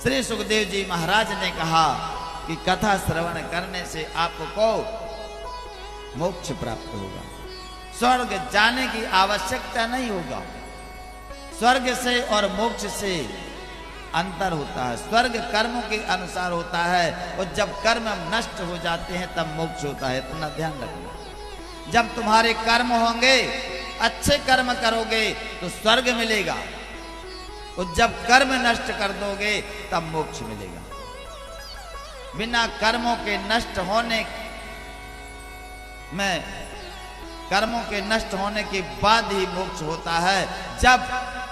श्री सुखदेव जी महाराज ने कहा कि कथा श्रवण करने से आपको मोक्ष प्राप्त होगा, स्वर्ग जाने की आवश्यकता नहीं होगा। स्वर्ग से और मोक्ष से अंतर होता है। स्वर्ग कर्मों के अनुसार होता है और जब कर्म नष्ट हो जाते हैं तब मोक्ष होता है, इतना ध्यान रखना। जब तुम्हारे कर्म होंगे, अच्छे कर्म करोगे तो स्वर्ग मिलेगा, और जब कर्म नष्ट कर दोगे तब मोक्ष मिलेगा। बिना कर्मों के नष्ट होने में, कर्मों के नष्ट होने के बाद ही मोक्ष होता है। जब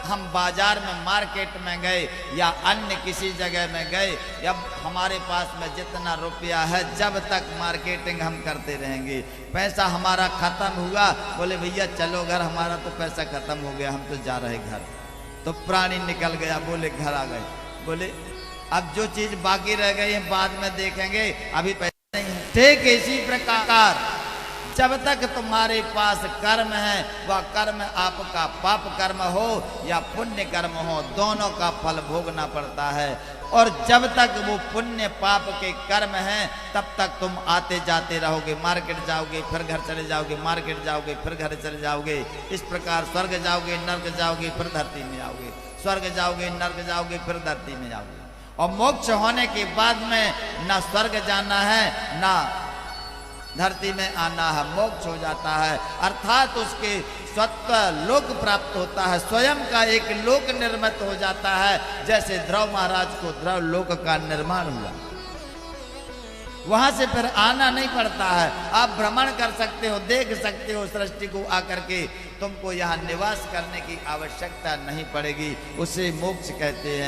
हम बाजार में, मार्केट में गए या अन्य किसी जगह में गए, या हमारे पास में जितना रुपया है, जब तक मार्केटिंग हम करते रहेंगे, पैसा हमारा खत्म हुआ, बोले भैया चलो घर, हमारा तो पैसा खत्म हो गया, हम तो जा रहे घर, तो प्राणी निकल गया, बोले घर आ गए, बोले अब जो चीज बाकी रह गई है बाद में देखेंगे, अभी पैसा नहीं है। ठीक इसी प्रकार जब तक तुम्हारे पास कर्म है, वह कर्म आपका पाप कर्म हो या पुण्य कर्म हो, दोनों का फल भोगना पड़ता है। और जब तक वो पुण्य पाप के कर्म हैं, तब तक तुम आते जाते रहोगे। मार्केट जाओगे फिर घर चले जाओगे, मार्केट जाओगे फिर घर चले जाओगे। इस प्रकार स्वर्ग जाओगे, नर्क जाओगे, फिर धरती में आओगे, स्वर्ग जाओगे, नर्क जाओगे, फिर धरती में जाओगे। और मोक्ष होने के बाद में ना स्वर्ग जाना है ना धरती में आना है, मोक्ष हो जाता है। अर्थात उसके स्वतः लोक प्राप्त होता है, स्वयं का एक लोक निर्मित हो जाता है। जैसे ध्रुव महाराज को ध्रुव लोक का निर्माण हुआ, वहां से फिर आना नहीं पड़ता है। आप भ्रमण कर सकते हो, देख सकते हो सृष्टि को आकर के, तुमको यहाँ निवास करने की आवश्यकता नहीं पड़ेगी। उसे मोक्ष कहते हैं।